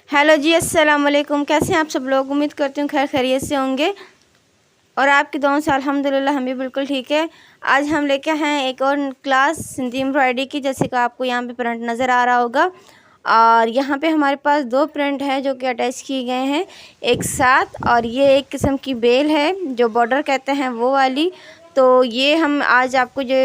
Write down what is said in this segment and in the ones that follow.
Hello जी, अस्सलाम वालेकुम। कैसे हैं आप सब लोग? उम्मीद करती हूँ खैर खैरियत से होंगे और आपकी दुआओं से अल्हम्दुलिल्लाह हम भी बिल्कुल ठीक है। आज हम लेके हैं एक और क्लास सिंधी एम्ब्रॉयडरी की, जैसे कि आपको यहाँ पे प्रिंट नज़र आ रहा होगा। और यहाँ पे हमारे पास दो प्रिंट हैं जो कि अटैच किए गए हैं एक साथ, और ये एक किस्म की बेल है जो बॉर्डर कहते हैं वो वाली। तो ये हम आज आपको जो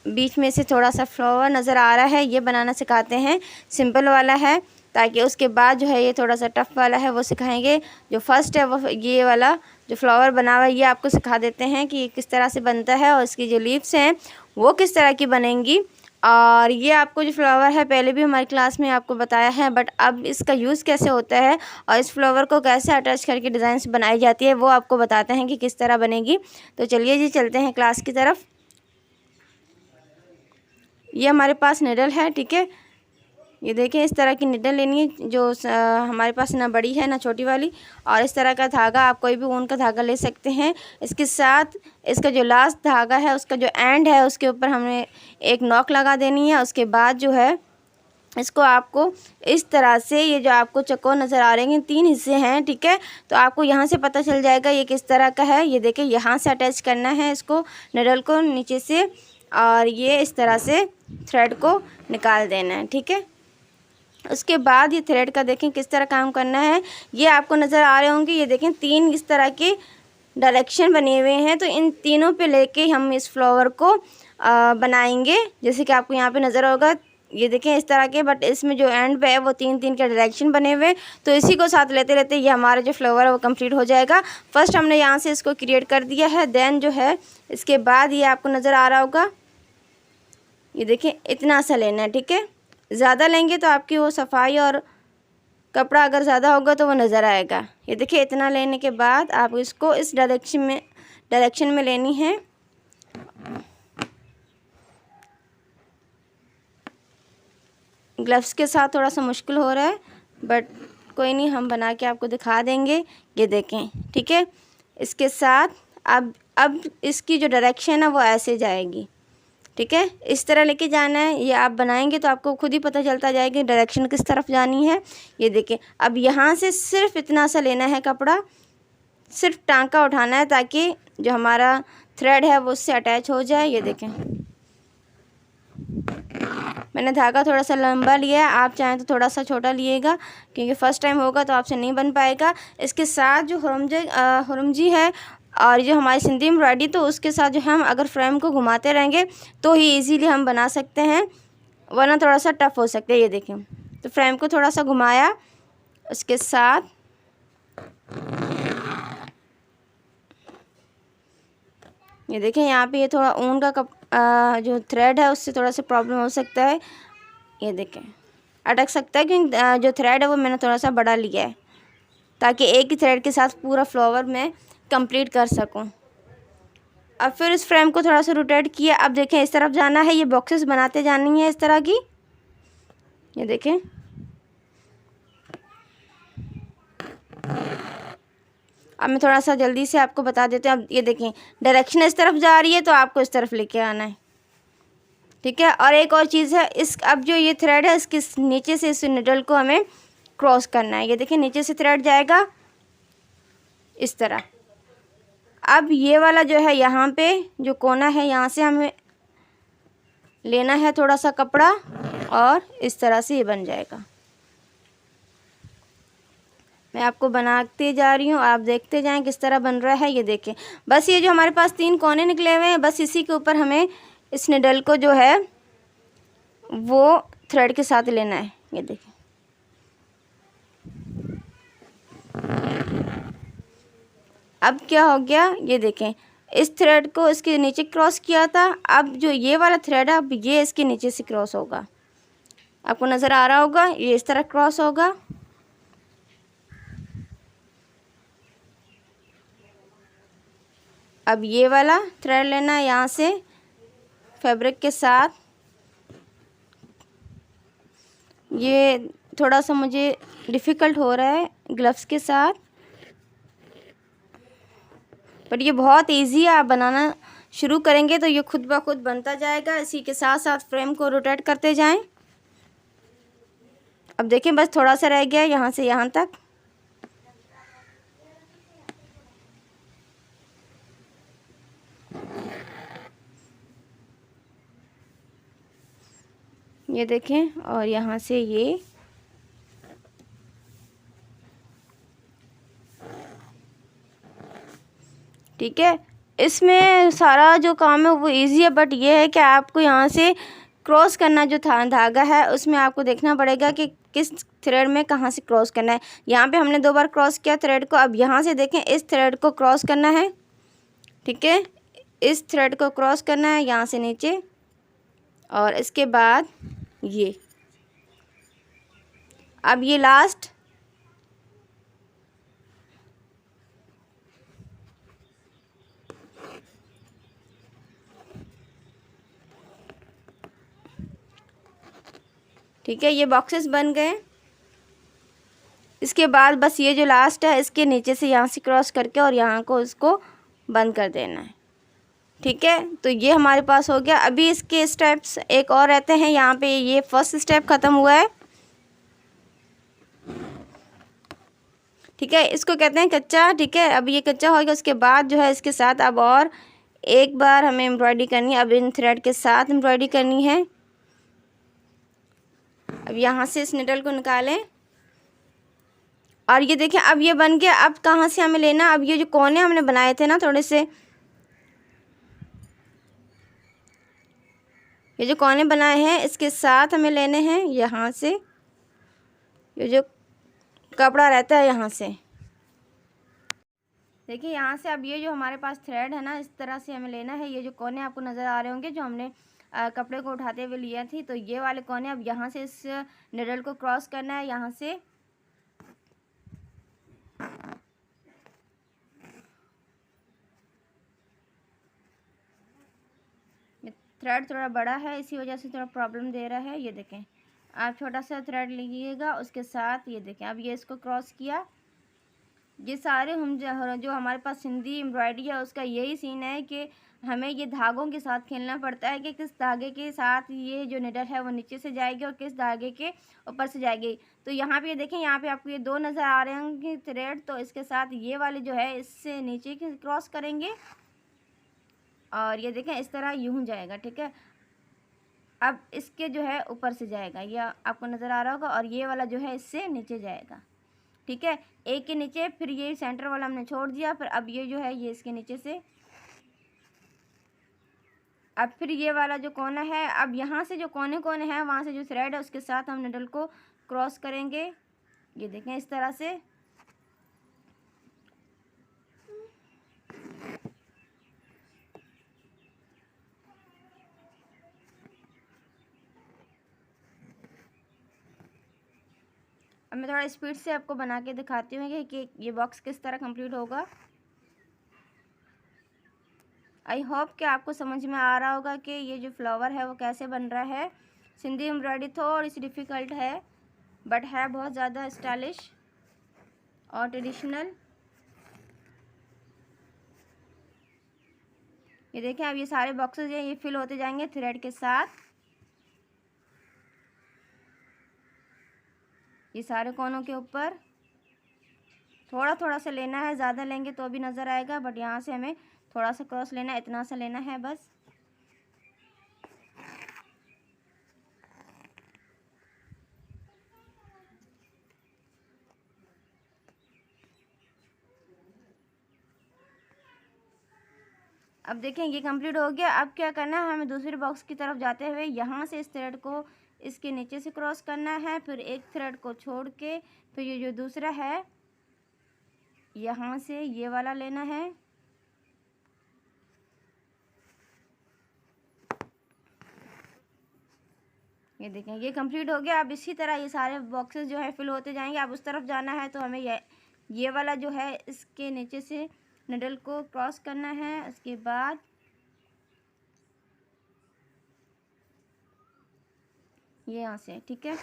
बीच में से थोड़ा सा फ्लावर नज़र आ रहा है ये बनाना सिखाते हैं। सिंपल वाला है, ताकि उसके बाद जो है ये थोड़ा सा टफ़ वाला है वो सिखाएंगे। जो फर्स्ट है वो ये वाला जो फ्लावर बना हुआ है ये आपको सिखा देते हैं कि ये किस तरह से बनता है और इसकी जो लीव्स हैं वो किस तरह की बनेंगी। और ये आपको जो फ्लावर है पहले भी हमारी क्लास में आपको बताया है, बट अब इसका यूज़ कैसे होता है और इस फ्लावर को कैसे अटैच करके डिज़ाइंस बनाई जाती है वो आपको बताते हैं कि किस तरह बनेगी। तो चलिए जी चलते हैं क्लास की तरफ। ये हमारे पास निडल है, ठीक है। ये देखें, इस तरह की निडल लेनी है जो हमारे पास ना बड़ी है ना छोटी वाली। और इस तरह का धागा, आप कोई भी ऊन का धागा ले सकते हैं। इसके साथ इसका जो लास्ट धागा है उसका जो एंड है उसके ऊपर हमें एक नॉक लगा देनी है। उसके बाद जो है इसको आपको इस तरह से, ये जो आपको चक्कर नज़र आ रहे हैं तीन हिस्से हैं, ठीक है। तो आपको यहाँ से पता चल जाएगा ये किस तरह का है। ये देखें, यहाँ से अटैच करना है इसको निडल को नीचे से, और ये इस तरह से थ्रेड को निकाल देना है, ठीक है। उसके बाद ये थ्रेड का देखें किस तरह काम करना है। ये आपको नज़र आ रहे होंगे, ये देखें तीन इस तरह के डायरेक्शन बने हुए हैं। तो इन तीनों पे लेके हम इस फ्लावर को बनाएंगे, जैसे कि आपको यहाँ पे नज़र होगा। ये देखें इस तरह के, बट इसमें जो एंड पे है वो तीन तीन के डायरेक्शन बने हुए। तो इसी को साथ लेते लेते ये हमारा जो फ्लावर है वो कंप्लीट हो जाएगा। फर्स्ट हमने यहाँ से इसको क्रिएट कर दिया है, देन जो है इसके बाद ये आपको नज़र आ रहा होगा, ये देखें इतना सा लेना है, ठीक है। ज़्यादा लेंगे तो आपकी वो सफाई और कपड़ा अगर ज़्यादा होगा तो वो नज़र आएगा। ये देखिए इतना लेने के बाद आप इसको इस डायरेक्शन में लेनी है। ग्लव्स के साथ थोड़ा सा मुश्किल हो रहा है, बट कोई नहीं, हम बना के आपको दिखा देंगे। ये देखें, ठीक है। इसके साथ अब इसकी जो डायरेक्शन है वो ऐसे जाएगी, ठीक है। इस तरह लेके जाना है। ये आप बनाएंगे तो आपको खुद ही पता चलता जाएगा कि डायरेक्शन किस तरफ जानी है। ये देखें, अब यहाँ से सिर्फ इतना सा लेना है कपड़ा, सिर्फ टांका उठाना है ताकि जो हमारा थ्रेड है वो उससे अटैच हो जाए। ये देखें, मैंने धागा थोड़ा सा लंबा लिया है, आप चाहें तो थोड़ा सा छोटा लिएगा क्योंकि फ़र्स्ट टाइम होगा तो आपसे नहीं बन पाएगा। इसके साथ जो हुरमजी है और जो हमारी सिंधी एम्ब्रॉयडरी, तो उसके साथ जो हम अगर फ्रेम को घुमाते रहेंगे तो ही इजीली हम बना सकते हैं, वरना थोड़ा सा टफ़ हो सकता है। ये देखें, तो फ्रेम को थोड़ा सा घुमाया, उसके साथ ये देखें यहाँ पे ये थोड़ा ऊन का जो थ्रेड है उससे थोड़ा सा प्रॉब्लम हो सकता है। ये देखें अटक सकता है क्योंकि जो थ्रेड है वो मैंने थोड़ा सा बड़ा लिया है ताकि एक ही थ्रेड के साथ पूरा फ्लावर मैं कंप्लीट कर सकूं। अब फिर इस फ्रेम को थोड़ा सा रोटेट किया। अब देखें इस तरफ जाना है, ये बॉक्सेस बनाते जानी है इस तरह की। ये देखें, अब मैं थोड़ा सा जल्दी से आपको बता देते हैं। अब ये देखें डायरेक्शन इस तरफ जा रही है तो आपको इस तरफ लेके आना है, ठीक है। और एक और चीज़ है, इस अब जो ये थ्रेड है इसके नीचे से इस निडल को हमें क्रॉस करना है। ये देखिए नीचे से थ्रेड जाएगा इस तरह। अब ये वाला जो है यहाँ पे जो कोना है यहाँ से हमें लेना है थोड़ा सा कपड़ा और इस तरह से ये बन जाएगा। मैं आपको बनाते जा रही हूँ, आप देखते जाएं किस तरह बन रहा है। ये देखें, बस ये जो हमारे पास तीन कोने निकले हुए हैं, बस इसी के ऊपर हमें इस निडल को जो है वो थ्रेड के साथ लेना है। ये देखें, अब क्या हो गया, ये देखें इस थ्रेड को इसके नीचे क्रॉस किया था, अब जो ये वाला थ्रेड है अब ये इसके नीचे से क्रॉस होगा। आपको नज़र आ रहा होगा, ये इस तरह क्रॉस होगा। अब ये वाला थ्रेड लेना है यहाँ से फैब्रिक के साथ। ये थोड़ा सा मुझे डिफ़िकल्ट हो रहा है ग्लव्स के साथ, बट ये बहुत इजी है। आप बनाना शुरू करेंगे तो ये खुद ब खुद बनता जाएगा। इसी के साथ साथ फ्रेम को रोटेट करते जाएं। अब देखिए बस थोड़ा सा रह गया यहाँ से यहाँ तक। ये देखें, और यहाँ से ये ठीक है। इसमें सारा जो काम है वो इजी है, बट ये है कि आपको यहाँ से क्रॉस करना जो धागा है उसमें आपको देखना पड़ेगा कि किस थ्रेड में कहाँ से क्रॉस करना है। यहाँ पे हमने 2 बार क्रॉस किया थ्रेड को। अब यहाँ से देखें, इस थ्रेड को क्रॉस करना है, ठीक है। इस थ्रेड को क्रॉस करना है यहाँ से नीचे, और इसके बाद ये, अब ये लास्ट ठीक है, ये बॉक्सेस बन गए। इसके बाद बस ये जो लास्ट है इसके नीचे से यहाँ से क्रॉस करके और यहाँ को इसको बंद कर देना है, ठीक है। तो ये हमारे पास हो गया। अभी इसके स्टेप्स एक और रहते हैं। यहाँ पे ये फर्स्ट स्टेप ख़त्म हुआ है, ठीक है, इसको कहते हैं कच्चा, ठीक है। अब ये कच्चा हो गया, उसके बाद जो है इसके साथ अब और एक बार हमें एम्ब्रॉयडरी करनी है। अब इन थ्रेड के साथ एम्ब्रॉयडरी करनी है। अब यहाँ से इस निडल को निकालें, और ये देखें अब ये बन गया। अब कहाँ से हमें लेना, अब ये जो कोने हमने बनाए थे ना थोड़े से, ये जो कोने बनाए हैं इसके साथ हमें लेने हैं यहाँ से, ये जो कपड़ा रहता है यहाँ से, देखिए यहाँ से। अब ये जो हमारे पास थ्रेड है ना, इस तरह से हमें लेना है। ये जो कोने आपको नज़र आ रहे होंगे जो हमने कपड़े को उठाते हुए लिया थी, तो ये वाले कोने अब यहाँ से इस निडल को क्रॉस करना है यहाँ से। थ्रेड थोड़ा बड़ा है, इसी वजह से थोड़ा प्रॉब्लम दे रहा है। ये देखें, आप छोटा सा थ्रेड लीजिएगा, उसके साथ ये देखें अब ये इसको क्रॉस किया। ये सारे हम जो हमारे पास सिंधी एम्ब्रॉयडरी है उसका यही सीन है कि हमें ये धागों के साथ खेलना पड़ता है कि किस धागे के साथ ये जो निडल है वो नीचे से जाएगी और किस धागे के ऊपर से जाएगी। तो यहाँ पे देखें, यहाँ पे आपको ये 2 नज़र आ रहे होंगे थ्रेड, तो इसके साथ ये वाले जो है इससे नीचे की क्रॉस करेंगे, और ये देखें इस तरह यूं जाएगा, ठीक है। अब इसके जो है ऊपर से जाएगा, ये आपको नज़र आ रहा होगा, और ये वाला जो है इससे नीचे जाएगा, ठीक है। एक के नीचे, फिर ये सेंटर वाला हमने छोड़ दिया, फिर अब ये जो है ये इसके नीचे से, अब फिर ये वाला जो कोना है, अब यहाँ से जो कोने कोने हैं वहाँ से जो थ्रेड है उसके साथ हम निडल को क्रॉस करेंगे। ये देखें इस तरह से, अब मैं थोड़ा स्पीड से आपको बना के दिखाती हूँ कि ये बॉक्स किस तरह कंप्लीट होगा। आई होप कि आपको समझ में आ रहा होगा कि ये जो फ्लावर है वो कैसे बन रहा है। सिंधी एम्ब्रॉयडरी थोड़ी सी डिफ़िकल्ट है, बट है बहुत ज़्यादा स्टाइलिश और ट्रेडिशनल। ये देखें, अब ये सारे बॉक्सेस हैं ये फिल होते जाएंगे थ्रेड के साथ। ये सारे कोनों के ऊपर थोड़ा थोड़ा सा लेना है, ज़्यादा लेंगे तो भी नज़र आएगा, बट यहाँ से हमें थोड़ा सा क्रॉस लेना है, इतना सा लेना है बस। अब देखें ये कंप्लीट हो गया। अब क्या करना है, हमें दूसरे बॉक्स की तरफ जाते हुए यहाँ से इस थ्रेड को इसके नीचे से क्रॉस करना है, फिर एक थ्रेड को छोड़ के फिर ये जो दूसरा है यहाँ से ये वाला लेना है। ये देखें ये कंप्लीट हो गया। अब इसी तरह ये सारे बॉक्सेस जो है फिल होते जाएंगे। अब उस तरफ जाना है तो हमें ये वाला जो है इसके नीचे से निडल को क्रॉस करना है, उसके बाद ये यहाँ से, ठीक है।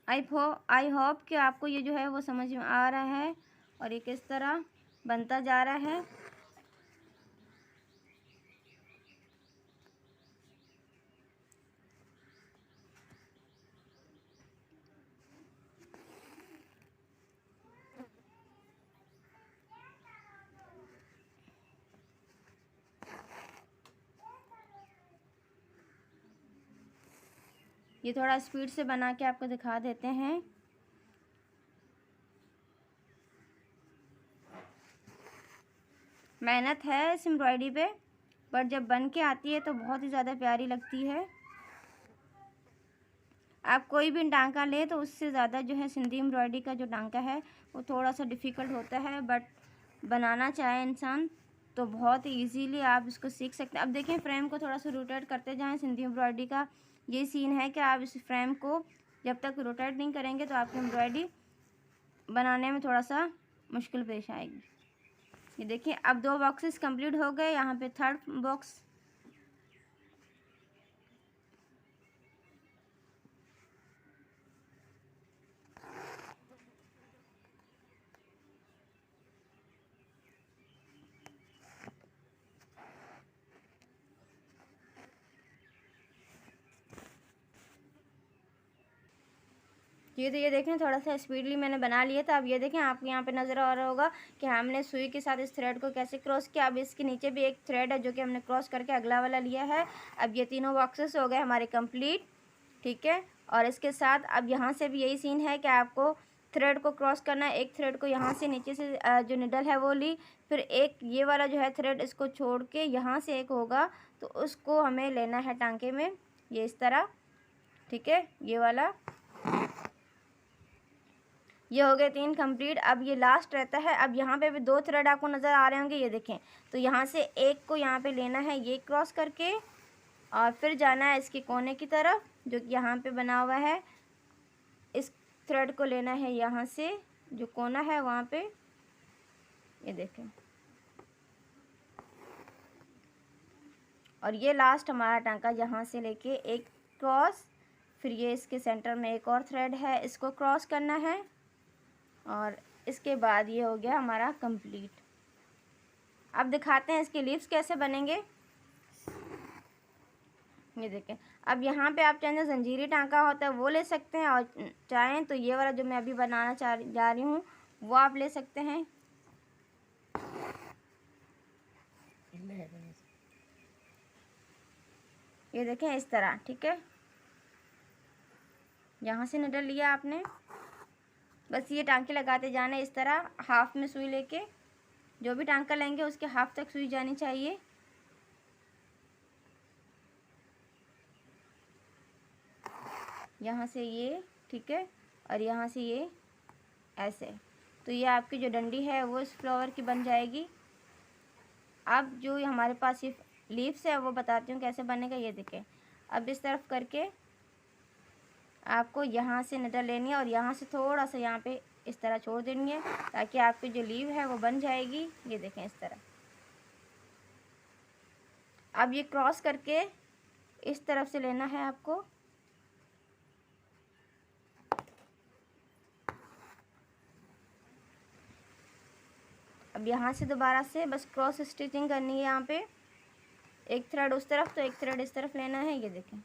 आई होप कि आपको ये जो है वो समझ में आ रहा है और ये किस तरह बनता जा रहा है। ये थोड़ा स्पीड से बना के आपको दिखा देते हैं। मेहनत है इस एम्ब्रॉयडरी पे, पर जब बन के आती है तो बहुत ही ज़्यादा प्यारी लगती है। आप कोई भी टांका ले तो उससे ज़्यादा जो है सिंधी एम्ब्रॉयडरी का जो टांका है वो थोड़ा सा डिफ़िकल्ट होता है, बट बनाना चाहे इंसान तो बहुत ही ईजीली आप इसको सीख सकते हैं। अब देखें, फ्रेम को थोड़ा सा रोटेट करते जाएं। सिंधी एम्ब्रॉयडरी का ये सीन है कि आप इस फ्रेम को जब तक रोटेट नहीं करेंगे तो आपकी एम्ब्रॉयडरी बनाने में थोड़ा सा मुश्किल पेश आएगी। ये देखिए, अब 2 बॉक्सेस कंप्लीट हो गए। यहाँ पे 3rd बॉक्स। ये तो ये देखें, थोड़ा सा स्पीडली मैंने बना लिया था। अब ये देखें, आपको यहाँ पे नज़र आ रहा होगा कि हमने सुई के साथ इस थ्रेड को कैसे क्रॉस किया। अब इसके नीचे भी एक थ्रेड है जो कि हमने क्रॉस करके अगला वाला लिया है। अब ये तीनों बॉक्सेस हो गए हमारे कंप्लीट, ठीक है। और इसके साथ अब यहाँ से भी यही सीन है कि आपको थ्रेड को क्रॉस करना है। एक थ्रेड को यहाँ से नीचे से जो निडल है वो ली, फिर एक ये वाला जो है थ्रेड इसको छोड़ के यहाँ से एक होगा तो उसको हमें लेना है टांके में, ये इस तरह, ठीक है। ये वाला, ये हो गए 3 कंप्लीट। अब ये लास्ट रहता है। अब यहाँ पे भी 2 थ्रेड आपको नज़र आ रहे होंगे, ये देखें। तो यहाँ से एक को यहाँ पे लेना है ये क्रॉस करके, और फिर जाना है इसके कोने की तरफ जो कि यहाँ पे बना हुआ है। इस थ्रेड को लेना है यहाँ से जो कोना है वहाँ पे, ये देखें। और ये लास्ट हमारा टांका, यहाँ से लेके एक क्रॉस, फिर ये इसके सेंटर में एक और थ्रेड है, इसको क्रॉस करना है, और इसके बाद ये हो गया हमारा कंप्लीट। अब दिखाते हैं इसके लीव्स कैसे बनेंगे। ये देखें, अब यहाँ पे आप चाहें जंजीरी टांका होता है वो ले सकते हैं, और चाहें तो ये वाला जो मैं अभी बनाना जा रही हूँ वो आप ले सकते हैं। ये देखें इस तरह, ठीक है। यहाँ से निडल लिया आपने, बस ये टांके लगाते जाना इस तरह, हाफ में सुई लेके। जो भी टांका लेंगे उसके हाफ तक सुई जानी चाहिए। यहाँ से ये, ठीक है, और यहाँ से ये ऐसे। तो ये आपकी जो डंडी है वो इस फ्लावर की बन जाएगी। अब जो हमारे पास ये लीव्स है वो बताती हूँ कैसे बनेगा। ये देखें, अब इस तरफ करके आपको यहाँ से निडल लेनी है और यहाँ से थोड़ा सा यहाँ पे इस तरह छोड़ देनी है ताकि आपकी जो लीव है वो बन जाएगी। ये देखें इस तरह। अब ये क्रॉस करके इस तरफ से लेना है आपको। अब यहाँ से दोबारा से बस क्रॉस स्टिचिंग करनी है। यहाँ पे एक थ्रेड उस तरफ तो एक थ्रेड इस तरफ लेना है। ये देखें,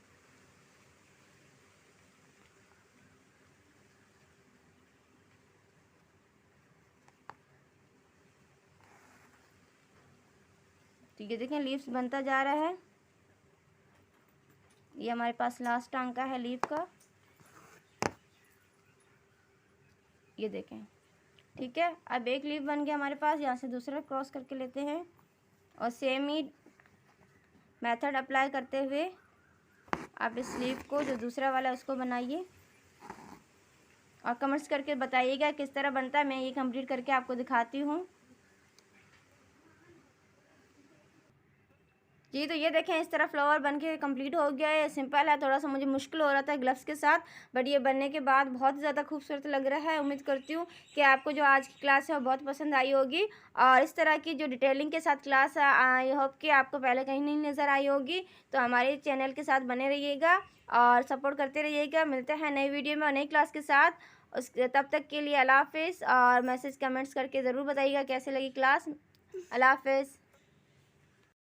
तो ये देखें लीव्स बनता जा रहा है। ये हमारे पास लास्ट टांका है लीव का। ये देखें, ठीक है। अब एक लीव बन गया हमारे पास। यहाँ से दूसरा क्रॉस करके लेते हैं और सेम ही मेथड अप्लाई करते हुए आप इस लीव को जो दूसरा वाला है उसको बनाइए और कमेंट्स करके बताइएगा किस तरह बनता है। मैं ये कंप्लीट करके आपको दिखाती हूँ। जी, तो ये देखें इस तरह फ्लावर बनके कंप्लीट हो गया है। सिंपल है, थोड़ा सा मुझे मुश्किल हो रहा था ग्लव्स के साथ, बट ये बनने के बाद बहुत ज़्यादा खूबसूरत लग रहा है। उम्मीद करती हूँ कि आपको जो आज की क्लास है वो बहुत पसंद आई होगी और इस तरह की जो डिटेलिंग के साथ क्लास है आई होप कि आपको पहले कहीं नहीं नज़र आई होगी। तो हमारे चैनल के साथ बने रहिएगा और सपोर्ट करते रहिएगा। मिलते हैं नई वीडियो में और नई क्लास के साथ। तब तक के लिए अल्लाह हाफिज़ और मैसेज कमेंट्स करके ज़रूर बताइएगा कैसे लगी क्लास। अल्लाह हाफिज़।